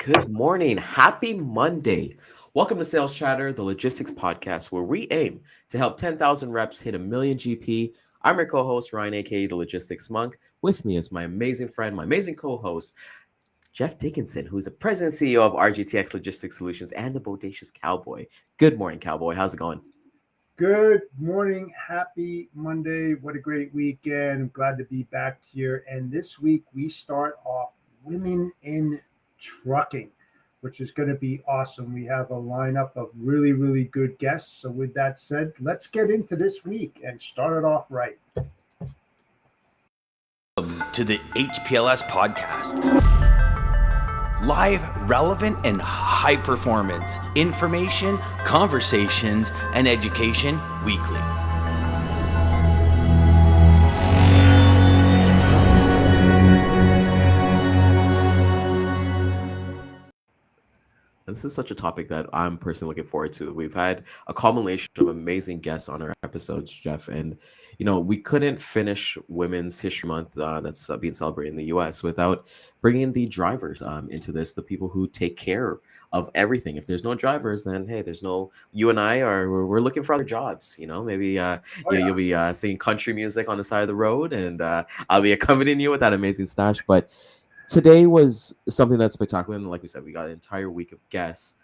Good morning. Happy Monday. Welcome to Sales Chatter, the logistics podcast where we aim to help 10,000 reps hit a million GP. I'm your co host, Ryan, aka the Logistics Monk. With me is my amazing friend, my amazing co host, Jeff Dickinson, who's the president and CEO of RGTX Logistics Solutions and the Bodacious Cowboy. Good morning, Cowboy. How's it going? Good morning. Happy Monday. What a great weekend. I'm glad to be back here. And this week we start off Women in Trucking, which is going to be awesome. We have a lineup of really, really good guests. So, with that said, let's get into this week and start it off right. To the HPLS podcast. Live, relevant, and high performance information, conversations, and education weekly. This is such a topic that I'm personally looking forward to. We've had a culmination of amazing guests on our episodes, Jeff, and we couldn't finish Women's History Month that's being celebrated in the U.S. without bringing the drivers into this, the people who take care of everything. If there's no drivers, then hey, there's no. You and I are we're looking for other jobs. Maybe you'll be singing country music on the side of the road, and I'll be accompanying you with that amazing stash, but. Today was something that's spectacular, and like we said, we got an entire week of guests.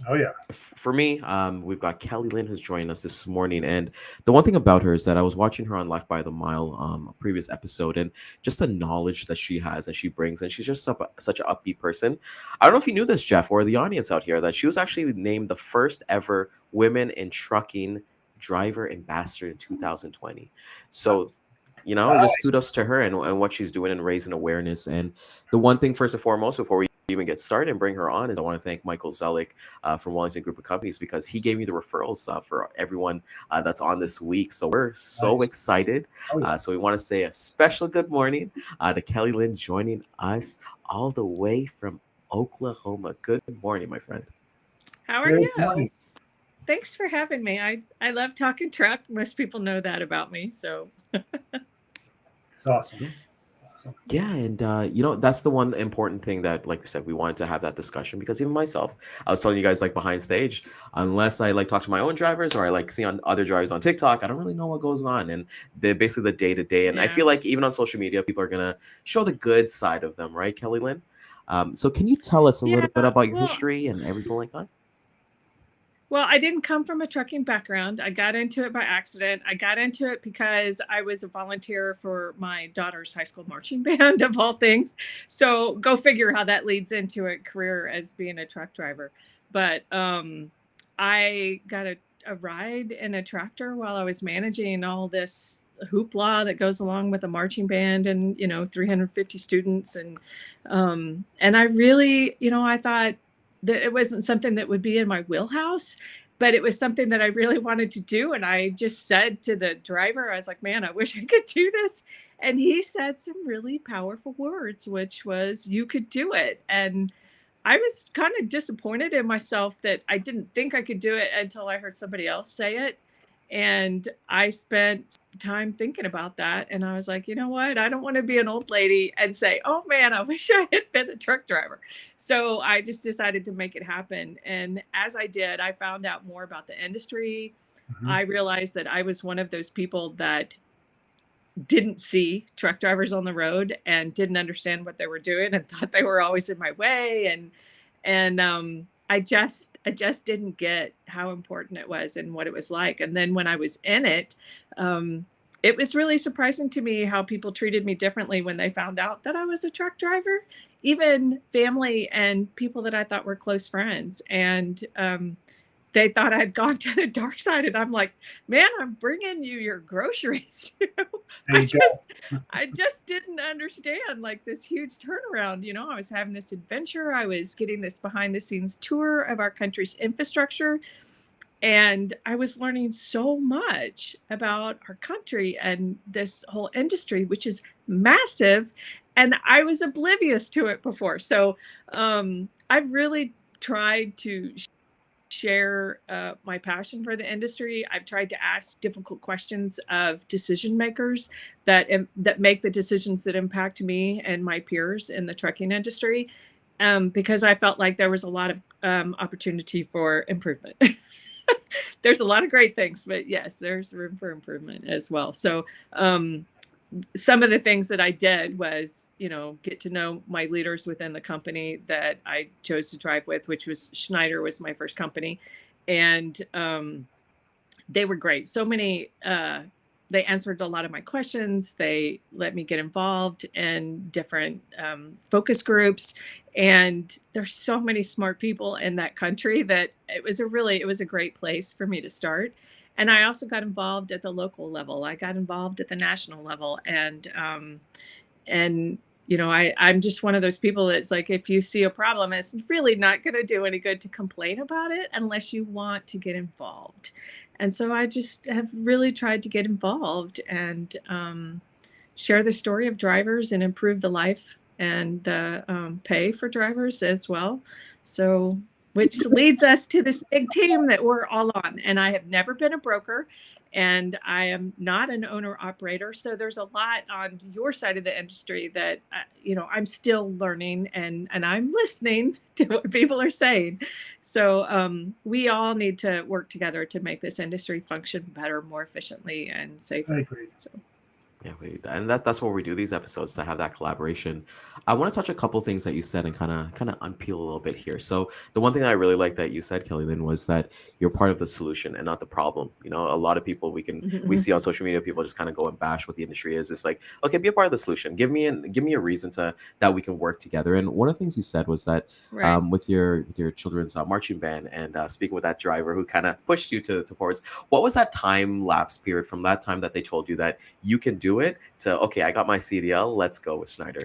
Oh, yeah. For me, we've got Kellylynn who's joining us this morning, and the one thing about her is that I was watching her on Life by the Mile, a previous episode, and just the knowledge that she has and she brings, and she's just such an upbeat person. I don't know if you knew this, Jeff, or the audience out here, that she was actually named the first ever Women in Trucking Driver Ambassador in 2020. So just kudos to her and what she's doing and raising awareness. And the one thing, first and foremost, before we even get started and bring her on, is I want to thank Michael Zellick from Wellington Group of Companies, because he gave me the referrals for everyone that's on this week. So we're so excited. So we want to say a special good morning to Kellylynn joining us all the way from Oklahoma. Good morning, my friend. How are you? Thanks for having me. I love talking truck. Most people know that about me. So it's awesome. Yeah, and that's the one important thing that, like we said, we wanted to have that discussion, because even myself, I was telling you guys, like, behind stage, unless I like talk to my own drivers or I like see on other drivers on TikTok, I don't really know what goes on, and they're basically the day to day. And I feel like even on social media, people are gonna show the good side of them, right, Kellylynn? So can you tell us a little bit about your history and everything like that? Well, I didn't come from a trucking background. I got into it by accident. I got into it because I was a volunteer for my daughter's high school marching band, of all things. So go figure how that leads into a career as being a truck driver. But I got a ride in a tractor while I was managing all this hoopla that goes along with a marching band and, 350 students. And I really, I thought, that it wasn't something that would be in my wheelhouse, but it was something that I really wanted to do. And I just said to the driver, I was like, man, I wish I could do this. And he said some really powerful words, which was, you could do it. And I was kind of disappointed in myself that I didn't think I could do it until I heard somebody else say it. And I spent time thinking about that. And I was like, you know what? I don't want to be an old lady and say, oh man, I wish I had been a truck driver. So I just decided to make it happen. And as I did, I found out more about the industry. Mm-hmm. I realized that I was one of those people that didn't see truck drivers on the road and didn't understand what they were doing and thought they were always in my way. And I just didn't get how important it was and what it was like. And then when I was in it, it was really surprising to me how people treated me differently when they found out that I was a truck driver, even family and people that I thought were close friends. And they thought I'd gone to the dark side. And I'm like, man, I'm bringing you your groceries. I just didn't understand like this huge turnaround. I was having this adventure. I was getting this behind the scenes tour of our country's infrastructure. And I was learning so much about our country and this whole industry, which is massive. And I was oblivious to it before. So I really tried to share my passion for the industry. I've tried to ask difficult questions of decision makers that make the decisions that impact me and my peers in the trucking industry. because I felt like there was a lot of opportunity for improvement. There's a lot of great things, but yes, there's room for improvement as well. So some of the things that I did was, get to know my leaders within the company that I chose to drive with, which was Schneider was my first company. And they were great. So many, they answered a lot of my questions. They let me get involved in different focus groups. And there's so many smart people in that country that it was a great place for me to start. And I also got involved at the local level. I got involved at the national level. And I'm just one of those people that's like, if you see a problem, it's really not going to do any good to complain about it unless you want to get involved. And so I just have really tried to get involved and share the story of drivers and improve the life and the pay for drivers as well. So, which leads us to this big team that we're all on. And I have never been a broker, and I am not an owner operator. So there's a lot on your side of the industry that, I'm still learning and I'm listening to what people are saying. So we all need to work together to make this industry function better, more efficiently and safely. I agree. So. Yeah, and that's what we do these episodes, to have that collaboration. I want to touch a couple things that you said and kind of unpeel a little bit here. So the one thing I really like that you said, Kellylynn, was that you're part of the solution and not the problem. A lot of people we see on social media, people just kind of go and bash what the industry is. It's like, okay, be a part of the solution. Give me a reason that we can work together. And one of the things you said was that Right. with your children's marching band, and speaking with that driver who kind of pushed you to forwards, what was that time lapse period from that time that they told you that you can do it to, okay, I got my CDL, let's go with Schneider?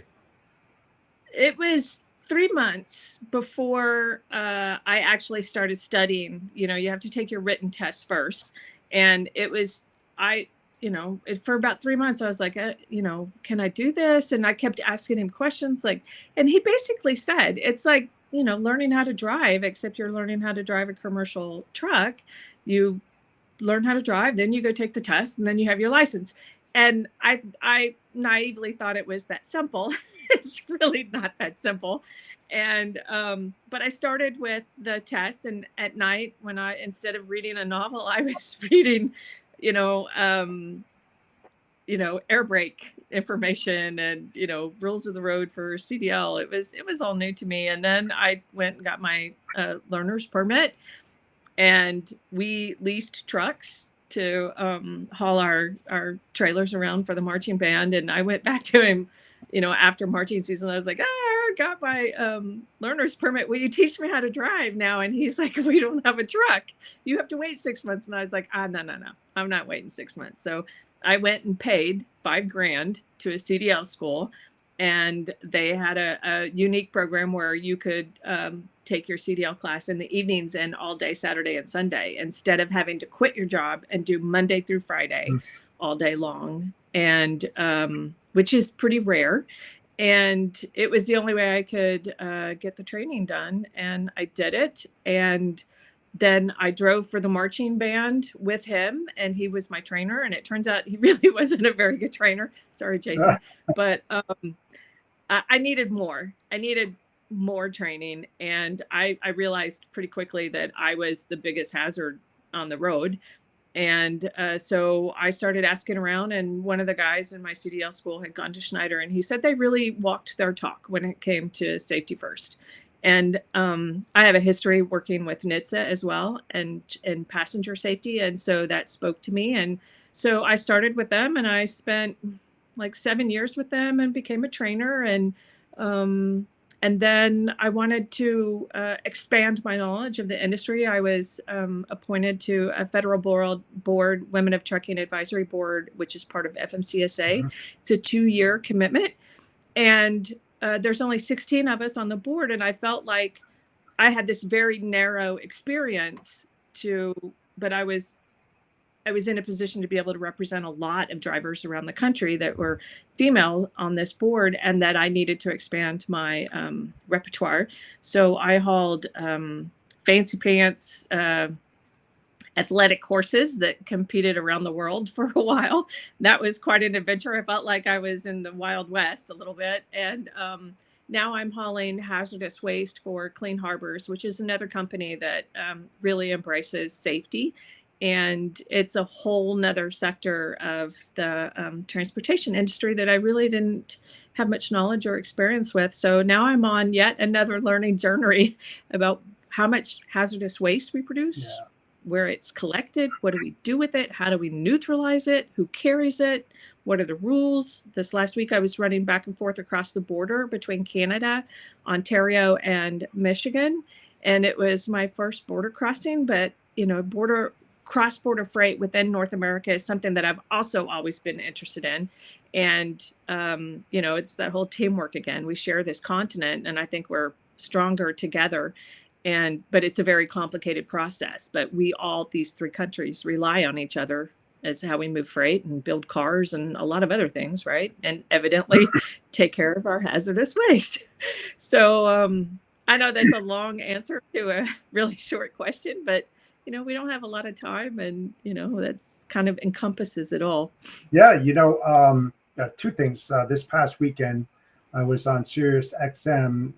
It was 3 months before I actually started studying. You have to take your written test first. And it was, for about 3 months, I was like, can I do this? And I kept asking him questions and he basically said, it's like, learning how to drive, except you're learning how to drive a commercial truck. You learn how to drive, then you go take the test, and then you have your license. And I naively thought it was that simple. It's really not that simple. And but I started with the test, and at night, when instead of reading a novel, I was reading, air brake information and rules of the road for CDL. It was all new to me. And then I went and got my learner's permit, and we leased trucks to haul our trailers around for the marching band. And I went back to him, after marching season. I was like, I got my learner's permit. Will you teach me how to drive now? And he's like, we don't have a truck. You have to wait 6 months. And I was like, no. I'm not waiting 6 months. So I went and paid $5,000 to a CDL school. And they had a unique program where you could take your CDL class in the evenings and all day Saturday and Sunday, instead of having to quit your job and do Monday through Friday all day long, and which is pretty rare. And it was the only way I could get the training done. And I did it. And then I drove for the marching band with him, and he was my trainer. And it turns out he really wasn't a very good trainer. Sorry, Jason. But I needed more. I needed more training. And I realized pretty quickly that I was the biggest hazard on the road. And so I started asking around, and one of the guys in my CDL school had gone to Schneider, and he said they really walked their talk when it came to safety first. And I have a history working with NHTSA as well, and passenger safety. And so that spoke to me. And so I started with them, and I spent like 7 years with them and became a trainer. And then I wanted to expand my knowledge of the industry. I was appointed to a federal board, Women of Trucking Advisory Board, which is part of FMCSA. Mm-hmm. It's a 2-year commitment. And there's only 16 of us on the board. And I felt like I had this very narrow experience but I was in a position to be able to represent a lot of drivers around the country that were female on this board, and that I needed to expand my repertoire. So I hauled fancy pants, athletic horses that competed around the world for a while. That was quite an adventure. I felt like I was in the Wild West a little bit. And now I'm hauling hazardous waste for Clean Harbors, which is another company that really embraces safety. And it's a whole nother sector of the transportation industry that I really didn't have much knowledge or experience with. So now I'm on yet another learning journey about how much hazardous waste we produce, Yeah. where it's collected, what do we do with it, how do we neutralize it, who carries it, what are the rules. This last week I was running back and forth across the border between Canada, Ontario, and Michigan, and it was my first border crossing. But cross-border freight within North America is something that I've also always been interested in. And it's that whole teamwork again. We share this continent, and I think we're stronger together. But it's a very complicated process. But these three countries rely on each other as how we move freight and build cars and a lot of other things, right? And evidently take care of our hazardous waste. So I know that's a long answer to a really short question, but we don't have a lot of time, and that's kind of encompasses it all. Yeah, two things. This past weekend, I was on Sirius XM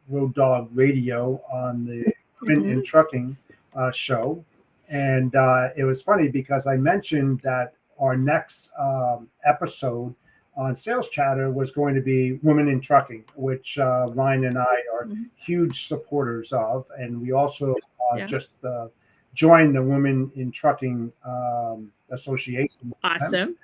Road Dog Radio on the Women in Trucking show. And it was funny because I mentioned that our next episode on Sales Chatter was going to be Women in Trucking, which Ryan and I are huge supporters of. And we also just joined the Women in Trucking Association. Awesome.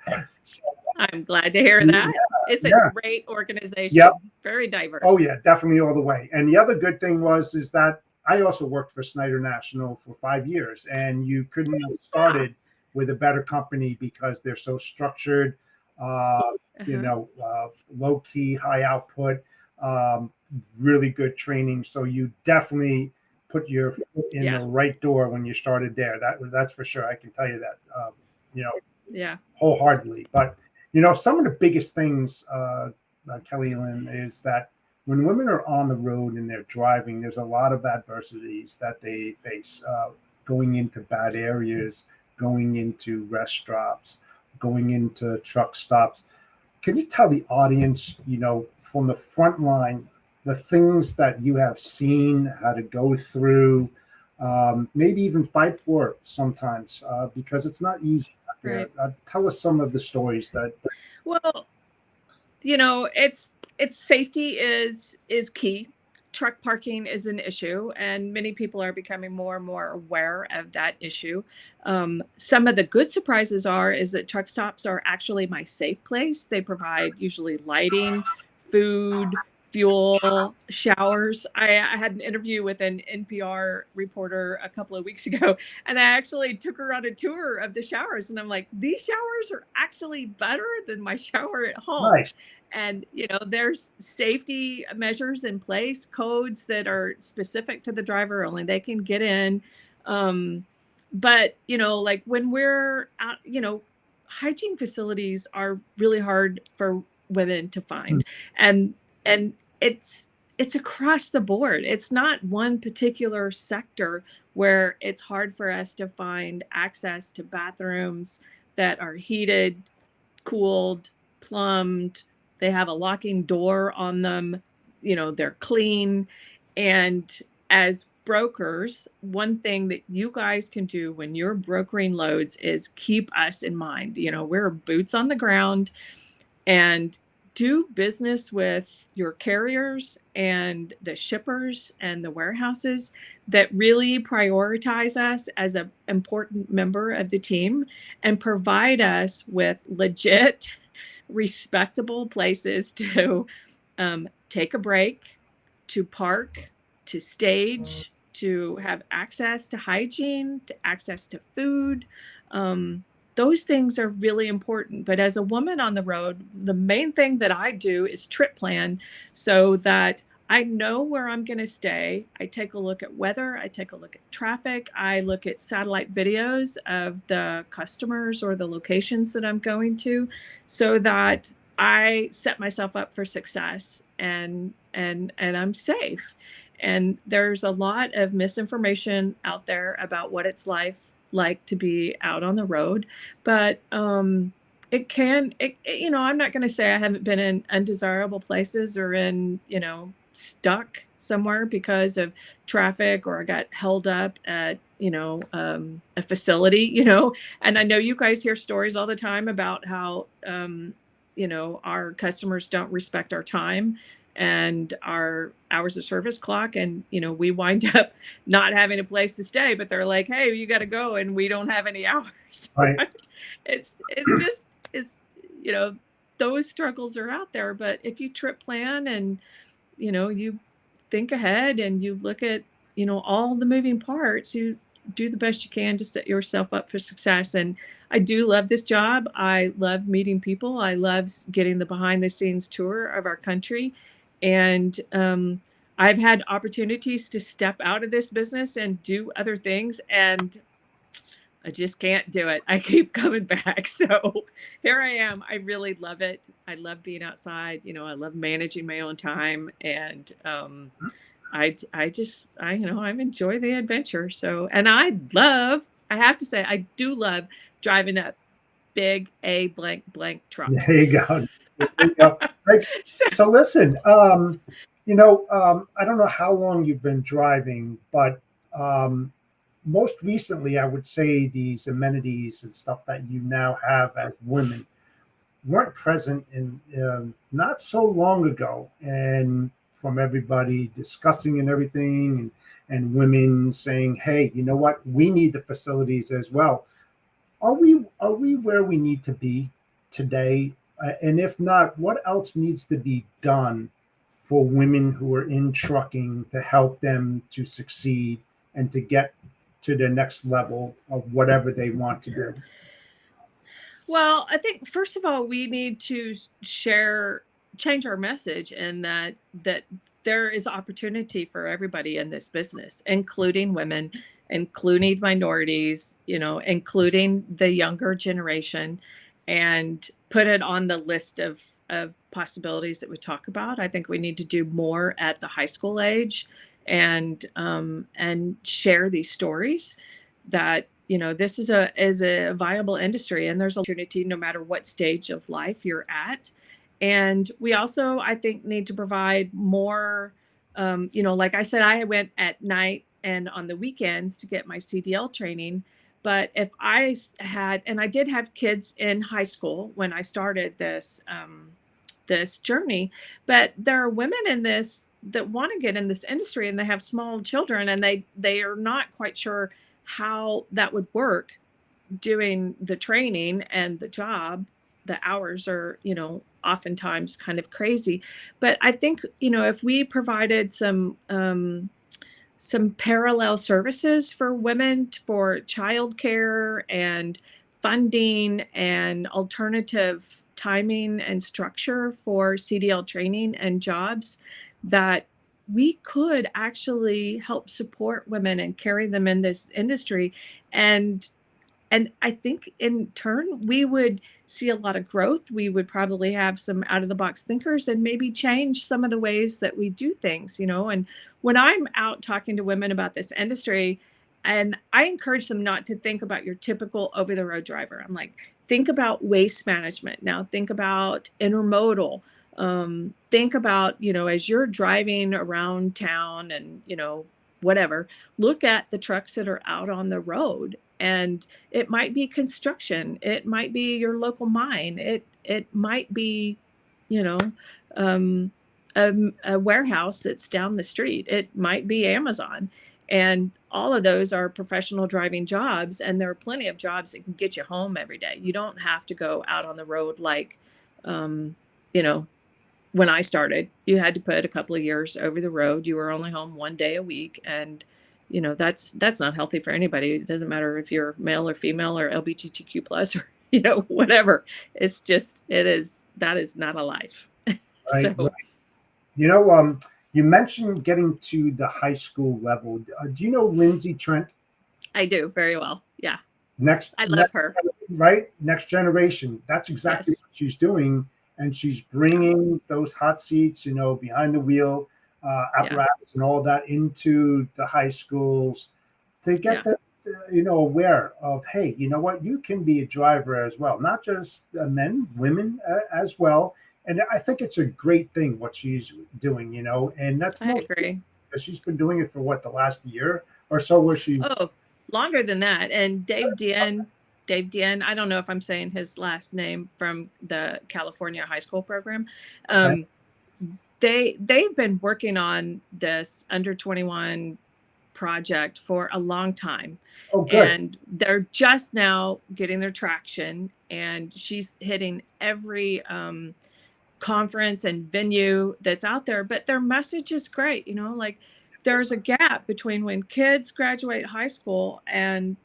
So, I'm glad to hear that. It's a great organization. Yep. Very diverse. Oh yeah, definitely all the way. And the other good thing is that I also worked for Snyder National for 5 years, and you couldn't have started with a better company because they're so structured, low key, high output, really good training. So you definitely put your foot in the right door when you started there. That's for sure. I can tell you that, wholeheartedly. But, some of the biggest things, Kellylynn, is that when women are on the road and they're driving, there's a lot of adversities that they face, going into bad areas, going into rest stops, going into truck stops. Can you tell the audience, from the front line, the things that you have seen, how to go through, maybe even fight for it sometimes, because it's not easy out there. Right. Tell us some of the stories that. Well, it's safety is key. Truck parking is an issue, and many people are becoming more and more aware of that issue. Some of the good surprises is that truck stops are actually my safe place. They provide usually lighting, food, fuel, showers. I had an interview with an NPR reporter a couple of weeks ago, and I actually took her on a tour of the showers, and I'm like, these showers are actually better than my shower at home. Nice. And, there's safety measures in place, codes that are specific to the driver, only they can get in. But, like when we're out, hygiene facilities are really hard for women to find. And it's across the board. It's not one particular sector where it's hard for us to find access to bathrooms that are heated, cooled, plumbed. They have a locking door on them. They're clean. And as brokers, one thing that you guys can do when you're brokering loads is keep us in mind. We're boots on the ground, and do business with your carriers and the shippers and the warehouses that really prioritize us as an important member of the team and provide us with legit, respectable places to take a break, to park, to stage, to have access to hygiene, to access to food. Those things are really important. But as a woman on the road, the main thing that I do is trip plan so that I know where I'm going to stay. I take a look at weather. I take a look at traffic. I look at satellite videos of the customers or the locations that I'm going to, so that I set myself up for success and I'm safe. And there's a lot of misinformation out there about what it's like to be out on the road. But it can, I'm not going to say I haven't been in undesirable places or in, stuck somewhere because of traffic, or I got held up at, a facility, and I know you guys hear stories all the time about how, our customers don't respect our time and our hours of service clock. And, we wind up not having a place to stay, but they're like, hey, you got to go. And we don't have any hours. Right. Right? It's those struggles are out there. But if you trip plan and, you think ahead and you look at, all the moving parts, you do the best you can to set yourself up for success. And I do love this job. I love meeting people. I love getting the behind the scenes tour of our country. And I've had opportunities to step out of this business and do other things. And I just can't do it. I keep coming back. So here I am. I really love it. I love being outside. I love managing my own time. And I enjoy the adventure. So, and I have to say, I do love driving a big A blank blank truck. There you go. There you go. Right. So listen, I don't know how long you've been driving, but most recently, I would say these amenities and stuff that you now have as women weren't present in not so long ago. And from everybody discussing and everything, and women saying, hey, you know what? We need the facilities as well. Are we where we need to be today? And if not, what else needs to be done for women who are in trucking to help them to succeed and to get to the next level of whatever they want to do? Well, I think first of all, we need to change our message, and that there is opportunity for everybody in this business, including women, including minorities, including the younger generation, and put it on the list of possibilities that we talk about. I think we need to do more at the high school age and share these stories that, this is a viable industry, and there's opportunity no matter what stage of life you're at. And we also, I think, need to provide more, like I said, I went at night and on the weekends to get my CDL training. But if I had, and I did have kids in high school when I started this journey, but there are women in this that want to get in this industry, and they have small children, and they are not quite sure how that would work doing the training and the job. The hours are, oftentimes kind of crazy. But I think, if we provided some parallel services for women for childcare and funding and alternative timing and structure for CDL training and jobs, that we could actually help support women and carry them in this industry. And I think in turn, we would see a lot of growth. We would probably have some out of the box thinkers and maybe change some of the ways that we do things, And when I'm out talking to women about this industry, and I encourage them not to think about your typical over the road driver. I'm like, think about waste management. Now think about intermodal. Think about, as you're driving around town and, whatever, look at the trucks that are out on the road. And it might be construction. It might be your local mine. It might be, a warehouse that's down the street. It might be Amazon. And all of those are professional driving jobs. And there are plenty of jobs that can get you home every day. You don't have to go out on the road like, when I started, you had to put a couple of years over the road. You were only home one day a week. And that's not healthy for anybody. It doesn't matter if you're male or female or LGBTQ plus or, whatever. It's just, that is not a life. Right, So, right. You mentioned getting to the high school level. Do you know Lindsay Trent? I do very well. Yeah. I love next, her. Right? Next generation. That's exactly Yes. what she's doing. And she's bringing those hot seats, behind the wheel apparatus and all that into the high schools to get them aware of, hey, you know what, you can be a driver as well, not just men, women as well. And I think it's a great thing what she's doing, and that's I most agree. because she's been doing it for what, the last year or so, where she. Oh, longer than that. And Dave Dien, I don't know if I'm saying his last name, from the California high school program. Um, they've been working on this under 21 project for a long time, Oh, good. and they're just now getting their traction, and she's hitting every conference and venue that's out there. But their message is great, like there's a gap between when kids graduate high school and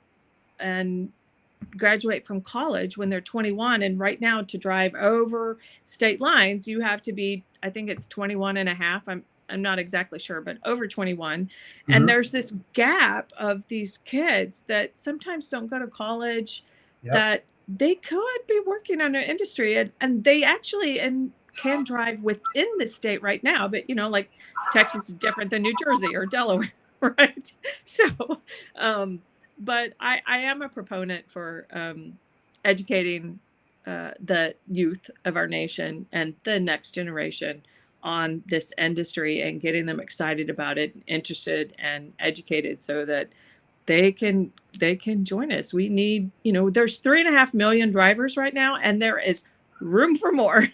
graduate from college when they're 21, and right now to drive over state lines you have to be, I think it's 21 and a half. I'm not exactly sure, but over 21. And Mhm. there's this gap of these kids that sometimes don't go to college, Yep. that they could be working on an industry, and they actually and can drive within the state right now. But like Texas is different than New Jersey or Delaware, right? So but I am a proponent for educating the youth of our nation and the next generation on this industry, and getting them excited about it, interested and educated, so that they can join us. We need, there's 3.5 million drivers right now, and there is room for more.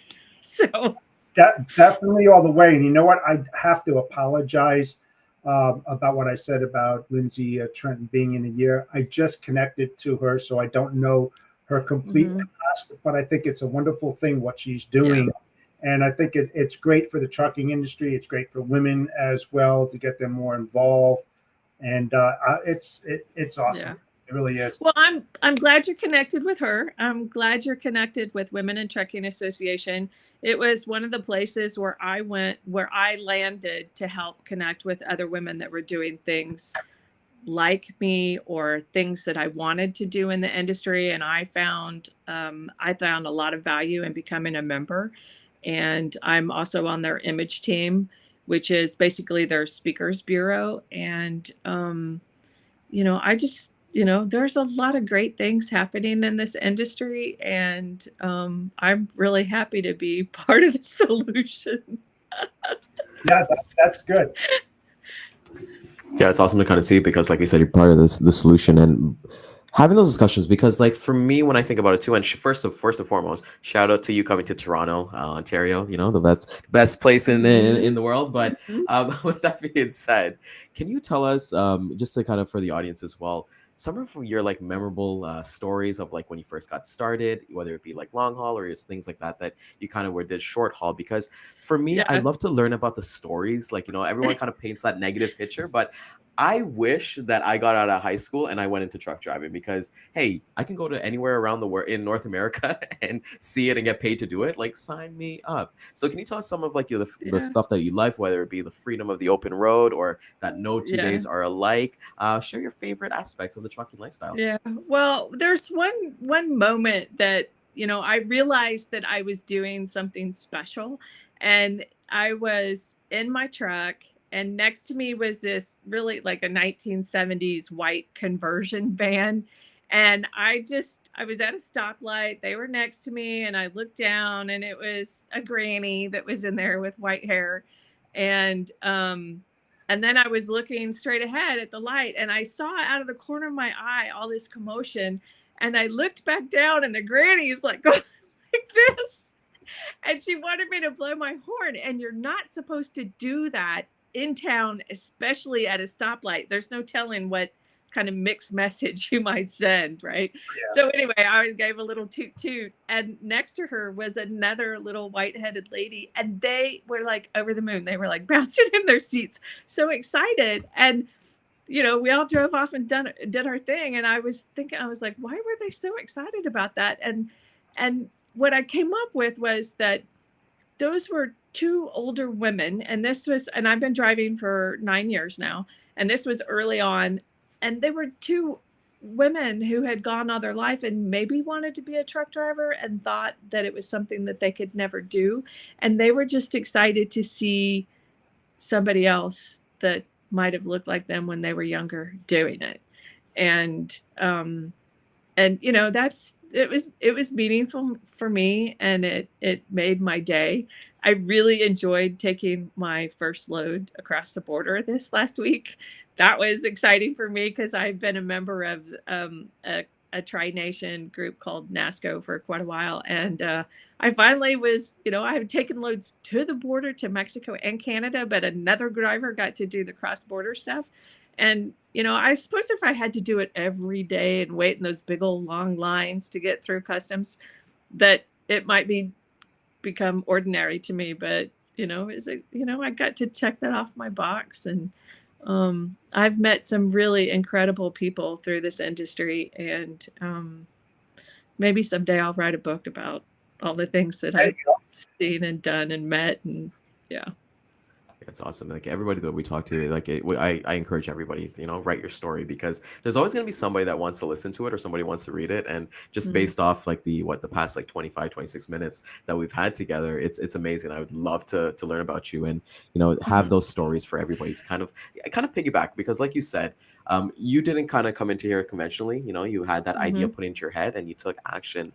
So Definitely all the way. And you know what? I have to apologize about what I said about Lindsay Trenton being in a year. I just connected to her, so I don't know her complete mhm, past, but I think it's a wonderful thing what she's yeah, doing. And I think it's great for the trucking industry. It's great for women as well to get them more involved. And it's yeah. awesome. It really is. Well, I'm glad you're connected with her. I'm glad you're connected with Women in Trucking Association. It was one of the places where I landed to help connect with other women that were doing things like me, or things that I wanted to do in the industry. And I found a lot of value in becoming a member. And I'm also on their image team, which is basically their speakers bureau. And I just, there's a lot of great things happening in this industry, and I'm really happy to be part of the solution. Yeah, that's good. Yeah, it's awesome to kind of see because, like you said, you're part of the solution and having those discussions. Because, like for me, when I think about it too, and first and foremost, shout out to you coming to Toronto, Ontario. The best place in the world. But Mhm. with that being said, can you tell us, just to kind of for the audience as well, some of your like memorable stories of like when you first got started, whether it be like long haul or just things like that you kind of were did short haul? Because for me, I Yeah. love to learn about the stories. Like everyone kind of paints that negative picture, but I wish that I got out of high school and I went into truck driving because, hey, I can go to anywhere around the world in North America and see it and get paid to do it. Like, sign me up. So, can you tell us some of like the Yeah. stuff that you like, whether it be the freedom of the open road or that no two Yeah. days are alike? Share your favorite aspects of the trucking lifestyle. Yeah. Well, there's one moment that, I realized that I was doing something special, and I was in my truck, and next to me was this really like a 1970s white conversion van. And I was at a stoplight. They were next to me, and I looked down, and it was a granny that was in there with white hair. And then I was looking straight ahead at the light, and I saw out of the corner of my eye all this commotion. And I looked back down, and the granny is like going like this. And she wanted me to blow my horn. And you're not supposed to do that in town, especially at a stoplight. There's no telling what kind of mixed message you might send, right? So anyway, I gave a little toot toot, and next to her was another little white-headed lady, and they were like over the moon. They were like bouncing in their seats, so excited. And we all drove off and did our thing. And I was thinking, I was like, why were they so excited about that? And what I came up with was that those were two older women, and I've been driving for 9 years now, and this was early on. And they were two women who had gone all their life and maybe wanted to be a truck driver and thought that it was something that they could never do. And they were just excited to see somebody else that might have looked like them when they were younger doing it. And it was meaningful for me, and it made my day. I really enjoyed taking my first load across the border this last week. That was exciting for me because I've been a member of a tri-nation group called NASCO for quite a while, and I finally was, I have taken loads to the border to Mexico and Canada, but another driver got to do the cross-border stuff. And, I suppose if I had to do it every day and wait in those big old long lines to get through customs, that it might become ordinary to me. But, I got to check that off my box. And I've met some really incredible people through this industry. And maybe someday I'll write a book about all the things that I've seen and done and met. And yeah. It's awesome. Like everybody that we talk to, I encourage everybody, write your story, because there's always going to be somebody that wants to listen to it or somebody wants to read it. And just based off like the past like 25, 26 minutes that we've had together, it's amazing. I would love to learn about you and, have those stories for everybody to kind of piggyback, because like you said, you didn't kind of come into here conventionally. You had that idea put into your head and you took action.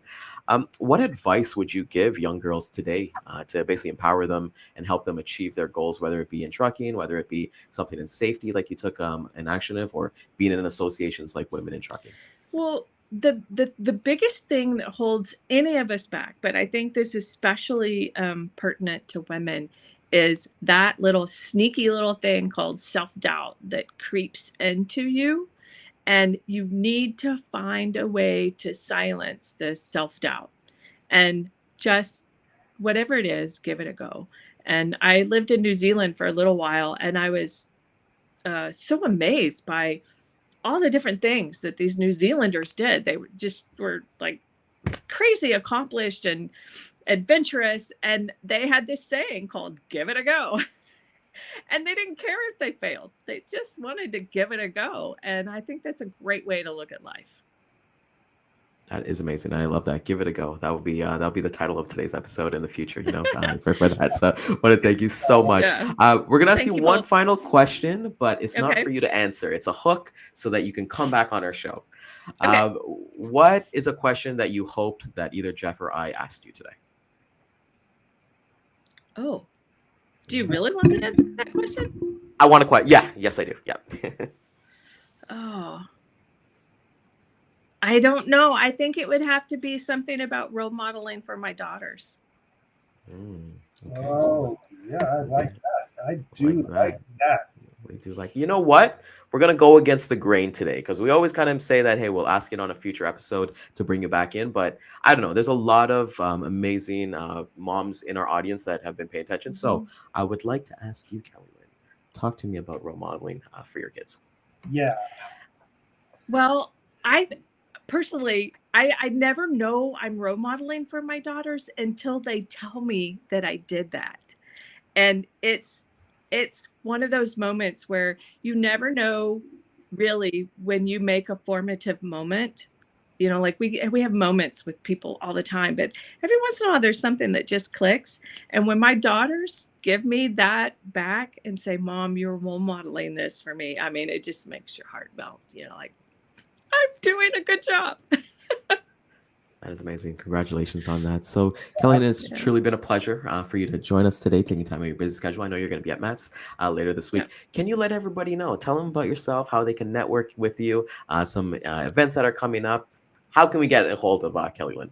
What advice would you give young girls today to basically empower them and help them achieve their goals, whether it be in trucking, whether it be something in safety like you took an action of, or being in associations like Women in Trucking? Well, the biggest thing that holds any of us back, but I think this is especially pertinent to women, is that little sneaky little thing called self-doubt that creeps into you. And you need to find a way to silence the self-doubt, and just whatever it is, give it a go. And I lived in New Zealand for a little while, and I was so amazed by all the different things that these New Zealanders did. They were like crazy accomplished and adventurous, and they had this thing called give it a go. And they didn't care if they failed. They just wanted to give it a go. And I think that's a great way to look at life. That is amazing. I love that. Give it a go. That'll be the title of today's episode in the future, for that. So I want to thank you so much. Yeah. We're going to ask Thank you you one both. final question, but it's not Okay. for you to answer. It's a hook so that you can come back on our show. Okay. What is a question that you hoped that either Jeff or I asked you today? Oh, do you really want me to answer that question? I want to yeah. Yes, I do. Yeah. Oh, I don't know. I think it would have to be something about role modeling for my daughters. Okay. Oh, yeah, I like that. I do like that. We do like, you know what? We're going to go against the grain today, because we always kind of say that, hey, we'll ask it on a future episode to bring you back in. But I don't know. There's a lot of amazing moms in our audience that have been paying attention. So I would like to ask you, Kellylynn, talk to me about role modeling for your kids. Yeah. Well, I personally, I never know I'm role modeling for my daughters until they tell me that I did that. And it's one of those moments where you never know really when you make a formative moment. Like we have moments with people all the time, but every once in a while there's something that just clicks. And when my daughters give me that back and say, Mom, you're role modeling this for me, I mean, it just makes your heart melt, like I'm doing a good job. That is amazing. Congratulations on that. So, Kellylynn, it's truly been a pleasure for you to join us today, taking time out of your busy schedule. I know you're going to be at Matt's later this week. Yeah. Can you let everybody know? Tell them about yourself, how they can network with you, some events that are coming up. How can we get a hold of Kellylynn?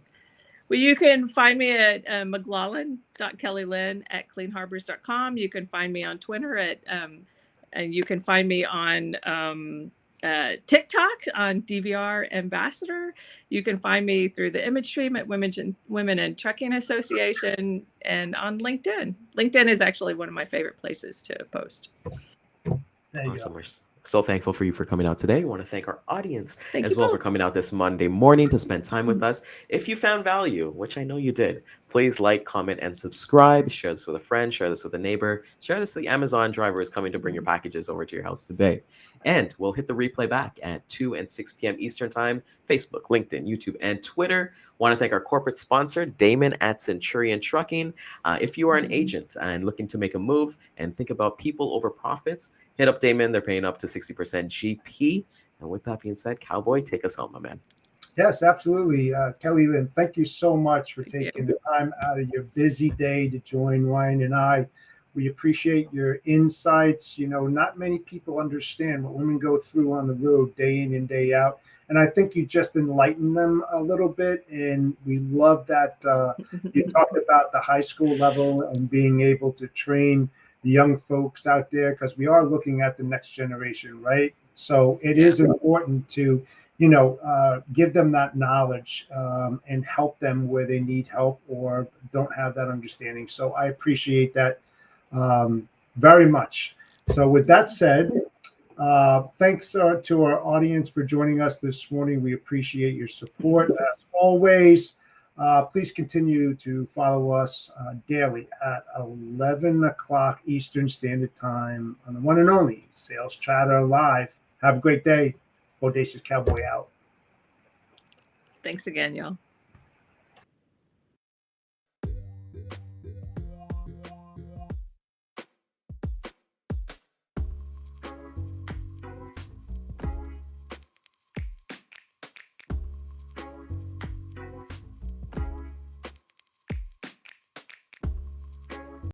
Well, you can find me at mclaughlin.kellylynn@cleanharbors.com. You can find me on Twitter and you can find me on TikTok on DVR Ambassador. You can find me through the image stream at Women in Trucking Association, and on LinkedIn. LinkedIn is actually one of my favorite places to post. Awesome. We're so thankful for you for coming out today. We want to thank our audience as well both for coming out this Monday morning to spend time with us. If you found value, which I know you did, please like, comment, and subscribe. Share this with a friend. Share this with a neighbor. Share this to the Amazon driver who's coming to bring your packages over to your house today. And we'll hit the replay back at 2 and 6 p.m. Eastern Time, Facebook, LinkedIn, YouTube, and Twitter. Want to thank our corporate sponsor, Daman at Centurion Trucking. If you are an agent and looking to make a move and think about people over profits, hit up Daman. They're paying up to 60% GP. And with that being said, Cowboy, take us home, my man. Yes, absolutely. Kellylynn, thank you so much for Thank taking you. the time out of your busy day to join Ryan and I. We appreciate your insights. Not many people understand what women go through on the road day in and day out. And I think you just enlightened them a little bit. And we love that you talked about the high school level and being able to train the young folks out there, because we are looking at the next generation, right? So it Yeah. is important to give them that knowledge and help them where they need help or don't have that understanding. So I appreciate that very much. So with that said, thanks to our audience for joining us this morning. We appreciate your support as always. Please continue to follow us daily at 11 o'clock Eastern Standard Time on the one and only Sales Chatter Live. Have a great day. Bodacious Cowboy out. Thanks again, y'all.